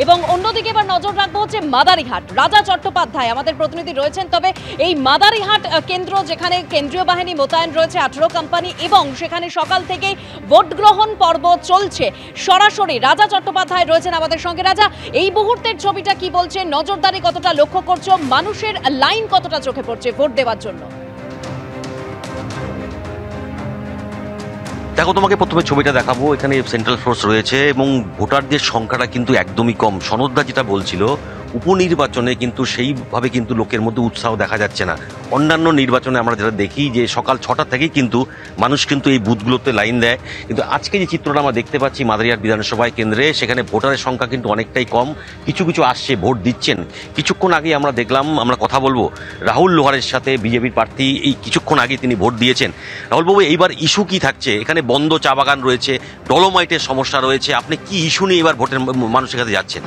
এবং অন্যদিকে এবার নজর রাখবো হচ্ছে মাদারিহাট। রাজা চট্টোপাধ্যায় আমাদের প্রতিনিধি রয়েছেন। তবে এই মাদারিহাট কেন্দ্র, যেখানে কেন্দ্রীয় বাহিনী মোতায়েন রয়েছে 18 কোম্পানি, এবং সেখানে সকাল থেকেই ভোট গ্রহণ পর্ব চলছে। সরাসরি রাজা চট্টোপাধ্যায় রয়েছেন আমাদের সঙ্গে। রাজা, এই মুহূর্তের ছবিটা কি বলছে? নজরদারি কতটা লক্ষ্য করছো? মানুষের লাইন কতটা চোখে পড়ছে ভোট দেওয়ার জন্য? দেখো, তোমাকে প্রথমে ছবিটা দেখাবো। এখানে সেন্ট্রাল ফোর্স রয়েছে এবং ভোটারদের সংখ্যাটা কিন্তু একদমই কম। সনদদা যেটা বলছিল, উপনির্বাচনে কিন্তু সেইভাবে কিন্তু লোকের মধ্যে উৎসাহ দেখা যাচ্ছে না। অন্যান্য নির্বাচনে আমরা যেটা দেখি যে সকাল 6টা থেকেই কিন্তু মানুষ কিন্তু এই বুথগুলোতে লাইন দেয়, কিন্তু আজকে যে চিত্রটা আমরা দেখতে পাচ্ছি মাদারিহাট বিধানসভা কেন্দ্রে, সেখানে ভোটারের সংখ্যা কিন্তু অনেকটাই কম। কিছু কিছু আসছে, ভোট দিচ্ছেন। কিছুক্ষণ আগে আমরা দেখলাম, আমরা কথা বলবো রাহুল লোহারের সাথে, বিজেপির প্রার্থী। এই কিছুক্ষণ আগে তিনি ভোট দিয়েছেন। রাহুলবাবু, এইবার ইস্যু কি থাকছে? এখানে বন্ধ চা বাগান রয়েছে, ডলোমাইটের সমস্যা রয়েছে। আপনি কি ইস্যু নিয়ে এবার ভোটের মানুষের কাছে যাচ্ছেন?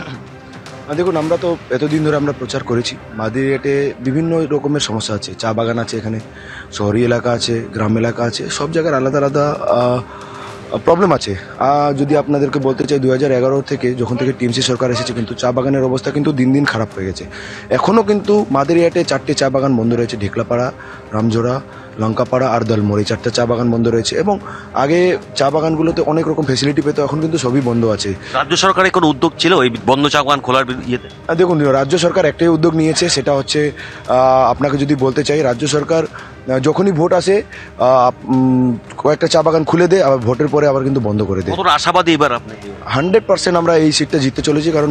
দেখুন, আমরা তো এতদিন ধরে আমরা প্রচার করেছি। মাদারিহাটে বিভিন্ন রকমের সমস্যা আছে। চা বাগান আছে, এখানে শহরি এলাকা আছে, গ্রাম এলাকা আছে, সব জায়গার আলাদা আলাদা প্রবলেম আছে। যদি আপনাদেরকে বলতে চাই, 2011 থেকে যখন থেকে টিএমসি সরকার এসেছে, কিন্তু চা বাগানের অবস্থা কিন্তু দিন দিন খারাপ হয়ে গেছে। এখনও কিন্তু মাদারিহাটে 4টে চা বাগান বন্ধ রয়েছে। ঢেকলাপাড়া, রামজোড়া, লঙ্কাপাড়া আর দলমোড়, এই 4টে চা বাগান বন্ধ রয়েছে। এবং আগে চা বাগানগুলোতে অনেক রকম ফেসিলিটি পেত, এখন কিন্তু সবই বন্ধ আছে। রাজ্য সরকারের কোনো উদ্যোগ ছিল এই বন্ধ চা বাগান খোলার ইয়েতে? দেখুন, রাজ্য সরকার একটাই উদ্যোগ নিয়েছে, সেটা হচ্ছে, আপনাকে যদি বলতে চাই, রাজ্য সরকার যখনই ভোট আসে কয়েকটা চা বাগান খুলে দেয়, আবার ভোটের পরে আবার কিন্তু বন্ধ করে দেয়। কতটা আশাবাদী এবার আপনি? 100% আমরা এই সিটটা জিততে চলেছি, কারণ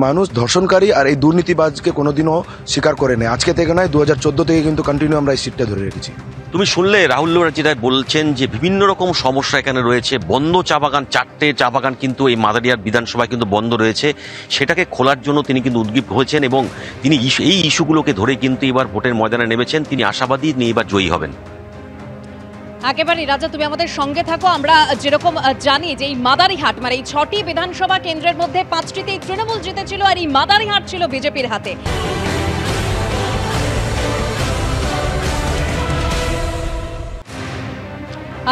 মানুষ ধর্ষণকারী আর এই দুর্নীতিবাজকে কোনোদিনও স্বীকার করে নেয়। আজকে থেকে নয়, 2014 থেকে কিন্তু কন্টিনিউ আমরা এই সিটটা ধরে রেখেছি। তুমি শুনলে রাহুল লোহার যেটা বলছেন যে বিভিন্ন রকম সমস্যা এখানে রয়েছে। বন্ধ চা বাগান, 4টে চা বাগান কিন্তু এই মাদারিহাট বিধানসভায় কিন্তু বন্ধ রয়েছে। সেটাকে খোলার জন্য তিনি কিন্তু উদ্গ্রীব হয়েছেন এবং তিনি এই ইস্যুগুলোকে ধরে কিন্তু এবার ভোটের ময়দানে নেমেছেন। তিনি আশাবাদী নিয়ে এবার জয়ী হবেন। একেবারেই রাজা, তুমি আমাদের সঙ্গে থাকো। আমরা যেরকম জানি যে এই মাদারিহাট, মানে এই 6টি বিধানসভা কেন্দ্রের মধ্যে 5টিতেই তৃণমূল জিতেছিল, আর এই মাদারিহাট ছিল বিজেপির হাতে।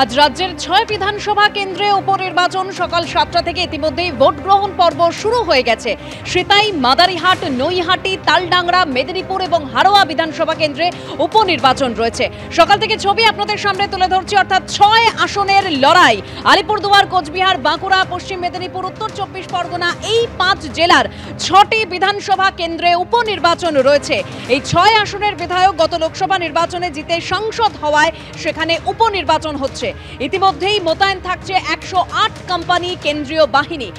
আজ রাজ্যের 6 বিধানসভা কেন্দ্রে উপনির্বাচন। সকাল 7টা থেকে ইতিমধ্যেই ভোট গ্রহণ পর্ব শুরু হয়ে গেছে। সিতাই, মাদারিহাট, নৈহাটি, তালডাংরা, মেদিনীপুর এবং হারোয়া বিধানসভা কেন্দ্রে উপনির্বাচন রয়েছে। সকাল থেকে ছবি আপনাদের সামনে তুলে ধরছি, অর্থাৎ 6 আসনের লড়াই। আলিপুরদুয়ার, কোচবিহার, বাঁকুড়া, পশ্চিম মেদিনীপুর, উত্তর 24 পরগনা, এই 5 জেলার 6টি বিধানসভা কেন্দ্রে উপনির্বাচন রয়েছে। এই 6 আসনের বিধায়ক গত লোকসভা নির্বাচনে জিতে সাংসদ হওয়ায় সেখানে উপনির্বাচন হচ্ছে। ইতিমধ্যেই মোতায়েন থাকছে 108 কোম্পানি কেন্দ্রীয় বাহিনী।